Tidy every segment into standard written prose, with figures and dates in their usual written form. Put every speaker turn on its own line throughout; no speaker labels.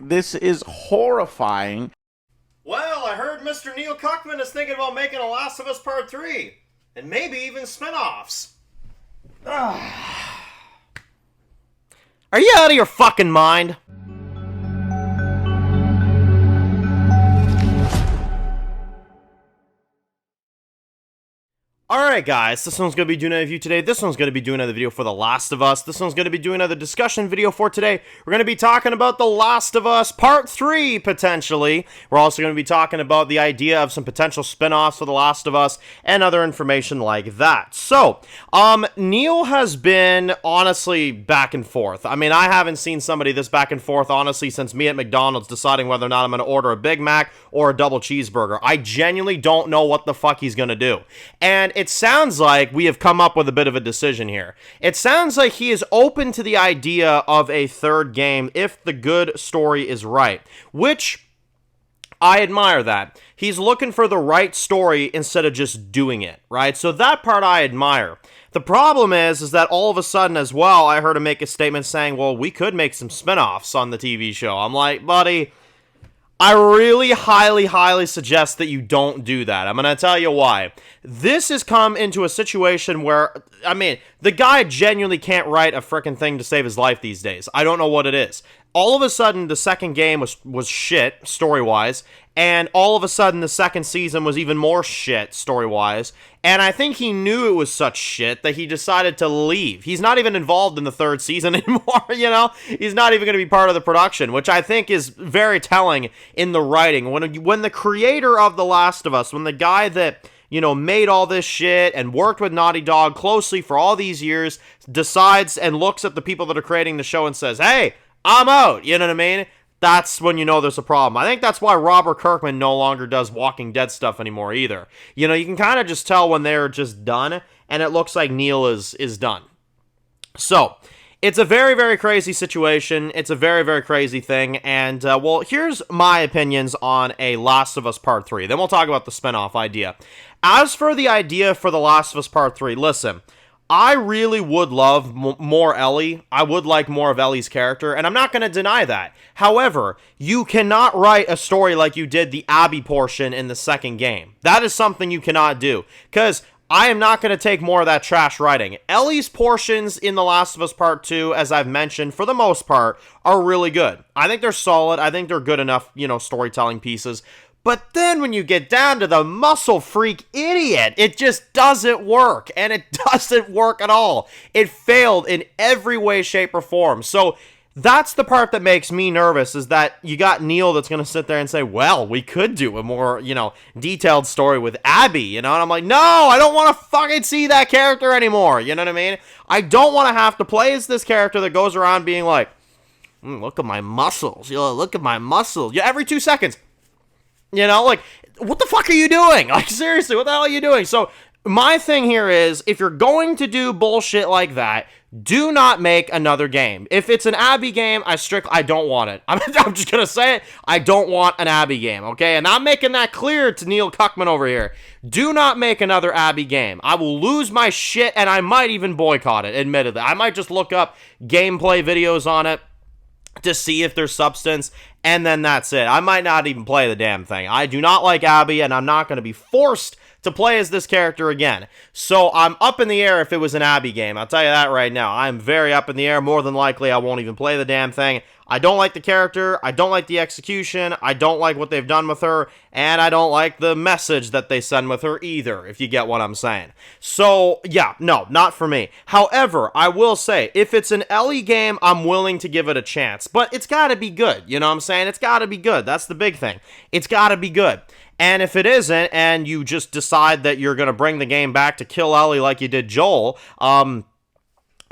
This is horrifying.
Well, I heard Mr. Neil Cuckman is thinking about making a Last of Us Part 3. And maybe even spin-offs. Are you out of your fucking mind? Alright guys, this one's going to be doing a review today. This one's going to be doing another video for The Last of Us. This one's going to be doing another discussion video for today. We're going to be talking about The Last of Us Part 3, potentially. We're also going to be talking about the idea of some potential spin-offs for The Last of Us and other information like that. So, Neil has been, honestly, back and forth. I mean, I haven't seen somebody this back and forth, honestly, since me at McDonald's deciding whether or not I'm going to order a Big Mac or a double cheeseburger. I genuinely don't know what the fuck he's going to do. And it sounds like we have come up with a bit of a decision here. It sounds like he is open to the idea of a third game if the good story is right, which I admire that. He's looking for the right story instead of just doing it, right? So that part I admire. The problem is that all of a sudden as well, I heard him make a statement saying, well, we could make some spin-offs on the TV show. I'm like, buddy, I really highly suggest that you don't do that. I'm going to tell you why. This has come into a situation where, I mean, the guy genuinely can't write a frickin' thing to save his life these days. I don't know what it is. All of a sudden, the second game was shit, story-wise, and all of a sudden, the second season was even more shit, story-wise, and I think he knew it was such shit that he decided to leave. He's not even involved in the third season anymore, you know? He's not even going to be part of the production, which I think is very telling in the writing. When the creator of The Last of Us, when the guy that, you know, made all this shit and worked with Naughty Dog closely for all these years, decides and looks at the people that are creating the show and says, hey, I'm out, you know what I mean? That's when you know there's a problem. I think that's why Robert Kirkman no longer does Walking Dead stuff anymore either. You know, you can kind of just tell when they're just done, and it looks like Neil is done. So, it's a very crazy situation. It's a very crazy thing, and, well, here's my opinions on a Last of Us Part 3. Then we'll talk about the spinoff idea. As for the idea for The Last of Us Part 3, listen, I really would love more Ellie. I would like more of Ellie's character, and I'm not going to deny that. However, you cannot write a story like you did the Abby portion in the second game. That is something you cannot do, because I am not going to take more of that trash writing. Ellie's portions in The Last of Us Part 2, as I've mentioned, for the most part, are really good. I think they're solid. I think they're good enough, you know, storytelling pieces. But then when you get down to the muscle freak idiot, it just doesn't work. And it doesn't work at all. It failed in every way, shape, or form. So that's the part that makes me nervous, is that you got Neil that's going to sit there and say, well, we could do a more, you know, detailed story with Abby, you know? And I'm like, no, I don't want to fucking see that character anymore. You know what I mean? I don't want to have to play as this character that goes around being like, look at my muscles. You know, look at my muscles. Yeah, every 2 seconds. You know, like, what the fuck are you doing? Like, seriously, what the hell are you doing? So, my thing here is, if you're going to do bullshit like that, do not make another game. If it's an Abby game, I don't want it. I'm just gonna say it, I don't want an Abby game, okay? And I'm making that clear to Neil Cuckman over here. Do not make another Abby game. I will lose my shit, and I might even boycott it, admittedly. I might just look up gameplay videos on it to see if there's substance, and then that's it. I might not even play the damn thing. I do not like Abby, and I'm not going to be forced to play as this character again. So I'm up in the air if it was an Abby game. I'll tell you that right now. I'm very up in the air. More than likely, I won't even play the damn thing. I don't like the character. I don't like the execution. I don't like what they've done with her. And I don't like the message that they send with her either, if you get what I'm saying. So, yeah, no, not for me. However, I will say, if it's an Ellie game, I'm willing to give it a chance. But it's got to be good. You know what I'm saying? It's got to be good. That's the big thing. It's got to be good. And if it isn't, and you just decide that you're going to bring the game back to kill Ellie like you did Joel,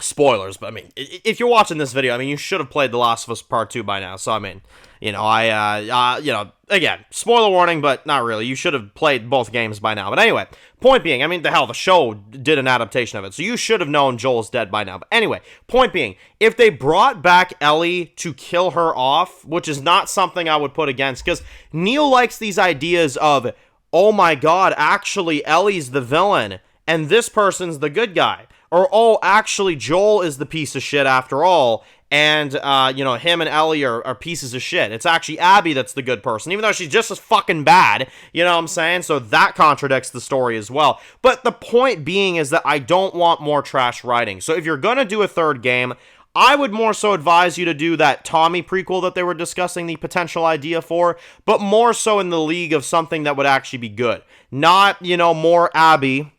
spoilers, but I mean, if you're watching this video, I mean, you should have played The Last of Us Part 2 by now, so I mean, you know, you know, again, spoiler warning, but not really, you should have played both games by now, but anyway, point being, I mean, the show did an adaptation of it, so you should have known Joel's dead by now, but anyway, point being, if they brought back Ellie to kill her off, which is not something I would put against, because Neil likes these ideas of, oh my god, actually, Ellie's the villain, and this person's the good guy. Or, oh, actually, Joel is the piece of shit after all, and him and Ellie are pieces of shit. It's actually Abby that's the good person, even though she's just as fucking bad. You know what I'm saying? So that contradicts the story as well. But the point being is that I don't want more trash writing. So if you're gonna do a third game, I would more so advise you to do that Tommy prequel that they were discussing the potential idea for, but more so in the league of something that would actually be good. Not, more Abby.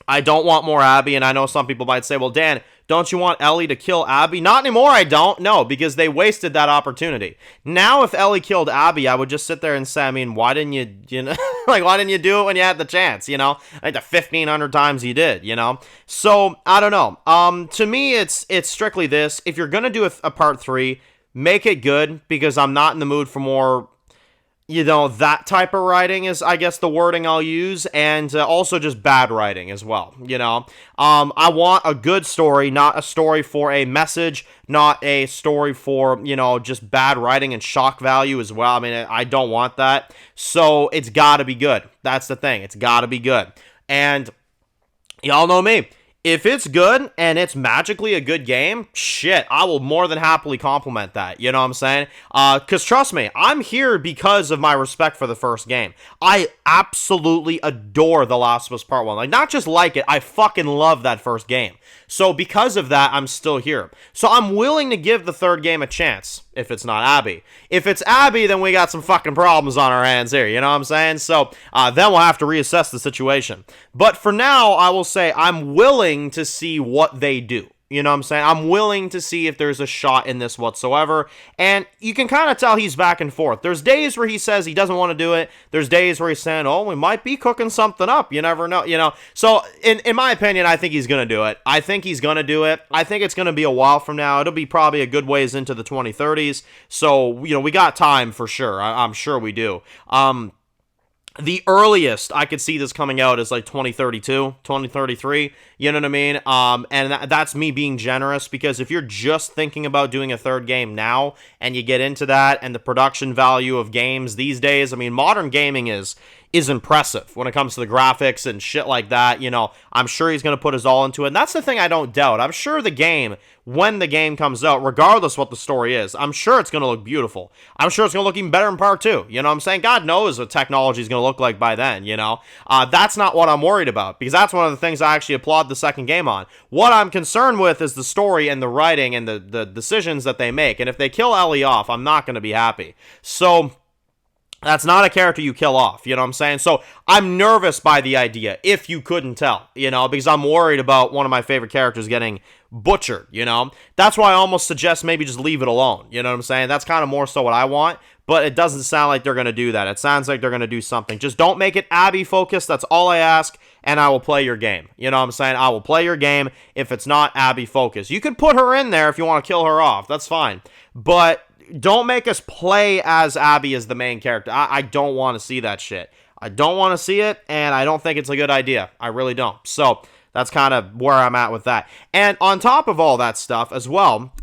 I don't want more Abby, and I know some people might say, well, Dan, don't you want Ellie to kill Abby? Not anymore, I don't. No, because they wasted that opportunity. Now, if Ellie killed Abby, I would just sit there and say, I mean, why didn't you why didn't you do it when you had the chance, Like the 1,500 times you did, So, I don't know. To me, it's strictly this. If you're going to do a part 3, make it good, because I'm not in the mood for more that type of writing is, I guess, the wording I'll use, and also just bad writing as well, I want a good story, not a story for a message, not a story for, just bad writing and shock value as well. I mean, I don't want that, so it's gotta be good. That's the thing, it's gotta be good, and y'all know me. If it's good and it's magically a good game, shit, I will more than happily compliment that. You know what I'm saying? Because trust me, I'm here because of my respect for the first game. I absolutely adore The Last of Us Part 1. Like, not just like it, I fucking love that first game. So because of that, I'm still here. So I'm willing to give the third game a chance, if it's not Abby. If it's Abby, then we got some fucking problems on our hands here, you know what I'm saying? So then we'll have to reassess the situation. But for now, I will say I'm willing to see what they do. You know what I'm saying? I'm willing to see if there's a shot in this whatsoever. And you can kind of tell he's back and forth. There's days where he says he doesn't want to do it. There's days where he's saying, oh, we might be cooking something up. You never know, So, in my opinion, I think he's going to do it. I think he's going to do it. I think it's going to be a while from now. It'll be probably a good ways into the 2030s. So, we got time for sure. I'm sure we do. The earliest I could see this coming out is like 2032, 2033, you know what I mean? And that's me being generous, because if you're just thinking about doing a third game now and you get into that and the production value of games these days, I mean, modern gaming is impressive when it comes to the graphics and shit like that. I'm sure he's going to put his all into it. And that's the thing I don't doubt. I'm sure the game, when the game comes out, regardless what the story is, I'm sure it's going to look beautiful. I'm sure it's going to look even better in part 2. You know what I'm saying? God knows what technology is going to look like by then, That's not what I'm worried about, because that's one of the things I actually applaud the second game on. What I'm concerned with is the story and the writing and the decisions that they make. And if they kill Ellie off, I'm not going to be happy. So that's not a character you kill off, you know what I'm saying? So I'm nervous by the idea, if you couldn't tell, because I'm worried about one of my favorite characters getting butchered, That's why I almost suggest maybe just leave it alone, you know what I'm saying? That's kind of more so what I want, but it doesn't sound like they're going to do that. It sounds like they're going to do something. Just don't make it Abby focused, that's all I ask, and I will play your game. You know what I'm saying? I will play your game if it's not Abby focused. You could put her in there if you want to kill her off, that's fine, but don't make us play as Abby as the main character. I don't want to see that shit. I don't want to see it, and I don't think it's a good idea. I really don't. So that's kind of where I'm at with that. And on top of all that stuff as well,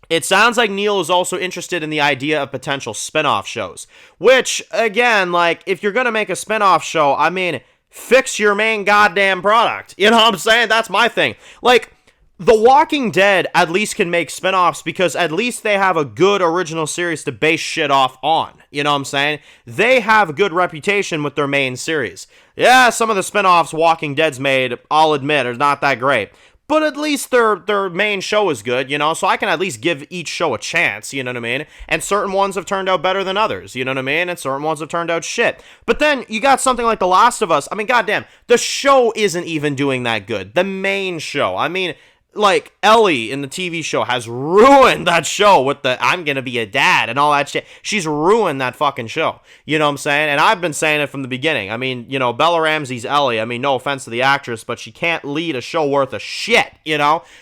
it sounds like Neil is also interested in the idea of potential spin-off shows. Which, again, like, if you're going to make a spin-off show, I mean, fix your main goddamn product. You know what I'm saying? That's my thing. Like, The Walking Dead at least can make spin-offs because at least they have a good original series to base shit off on. You know what I'm saying? They have a good reputation with their main series. Yeah, some of the spin-offs Walking Dead's made, I'll admit, are not that great. But at least their main show is good, so I can at least give each show a chance, you know what I mean? And certain ones have turned out better than others, you know what I mean? And certain ones have turned out shit. But then you got something like The Last of Us. I mean, goddamn, the show isn't even doing that good. The main show. I mean, like, Ellie in the TV show has ruined that show with the I'm gonna be a dad and all that shit. She's ruined that fucking show. You know what I'm saying? And I've been saying it from the beginning. I mean, Bella Ramsey's Ellie. I mean, no offense to the actress, but she can't lead a show worth of shit,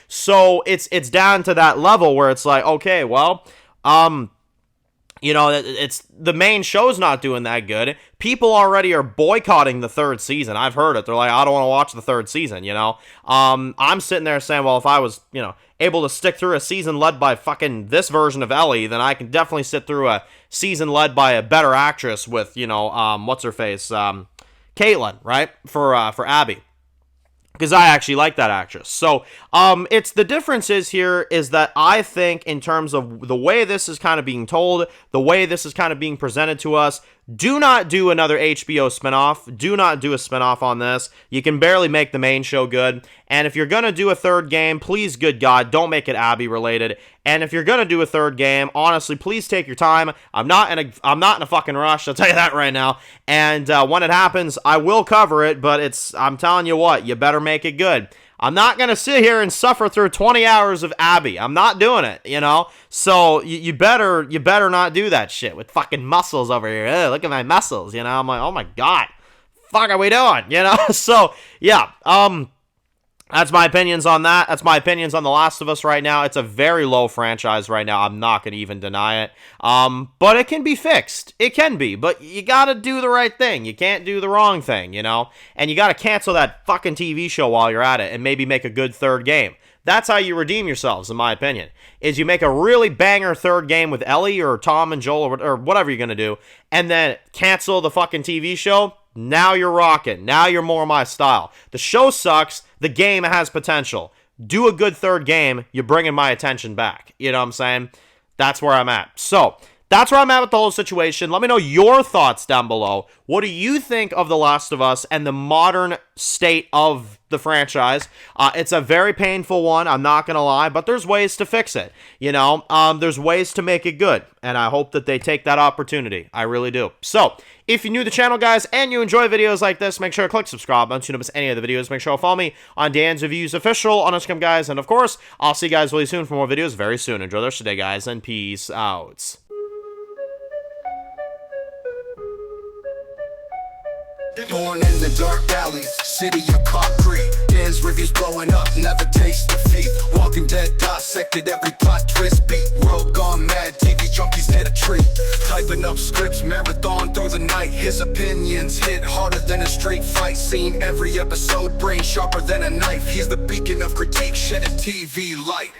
So it's down to that level where it's like, okay, well, it's the main show's not doing that good. People already are boycotting the third season. I've heard it. They're like, I don't want to watch the third season, I'm sitting there saying, well, if I was, able to stick through a season led by fucking this version of Ellie, then I can definitely sit through a season led by a better actress with, what's her face? Caitlin, right? For Abby. because I actually like that actress. So, it's the difference is that I think in terms of the way this is kind of being told, the way this is kind of being presented to us, do not do another HBO spinoff. Do not do a spinoff on this. You can barely make the main show good. And if you're going to do a third game, please, good God, don't make it Abby related. And if you're going to do a third game, honestly, please take your time. I'm not in a fucking rush. I'll tell you that right now. And when it happens, I will cover it, but I'm telling you what, you better make it good. I'm not going to sit here and suffer through 20 hours of Abby. I'm not doing it, you know? So you better not do that shit with fucking muscles over here. Ugh, look at my muscles, you know? I'm like, oh my God, fuck are we doing, you know? So, yeah, that's my opinions on that. That's my opinions on The Last of Us right now. It's a very low franchise right now. I'm not going to even deny it. But it can be fixed. It can be. But you got to do the right thing. You can't do the wrong thing, you know? And you got to cancel that fucking TV show while you're at it and maybe make a good third game. That's how you redeem yourselves, in my opinion, is you make a really banger third game with Ellie or Tom and Joel or whatever you're going to do, and then cancel the fucking TV show. Now you're rocking. Now you're more my style. The show sucks. The game has potential. Do a good third game. You're bringing my attention back. You know what I'm saying? That's where I'm at. So, that's where I'm at with the whole situation. Let me know your thoughts down below. What do you think of The Last of Us and the modern state of the franchise? It's a very painful one, I'm not going to lie, but there's ways to fix it. You know, there's ways to make it good, and I hope that they take that opportunity. I really do. So, if you're new to the channel, guys, and you enjoy videos like this, make sure to click subscribe button so you don't miss any of the videos. Make sure to follow me on Dan's Reviews Official on Instagram, guys, and of course, I'll see you guys really soon for more videos very soon. Enjoy the rest of the day, guys, and peace out.
Born in the dark alleys, city of concrete. Dan's reviews blowing up, never taste defeat. Walking Dead dissected every plot twist beat. World gone mad, TV junkies hit a treat. Typing up scripts, marathon through the night. His opinions hit harder than a street fight scene. Every episode, brain sharper than a knife. He's the beacon of critique, shedding TV light.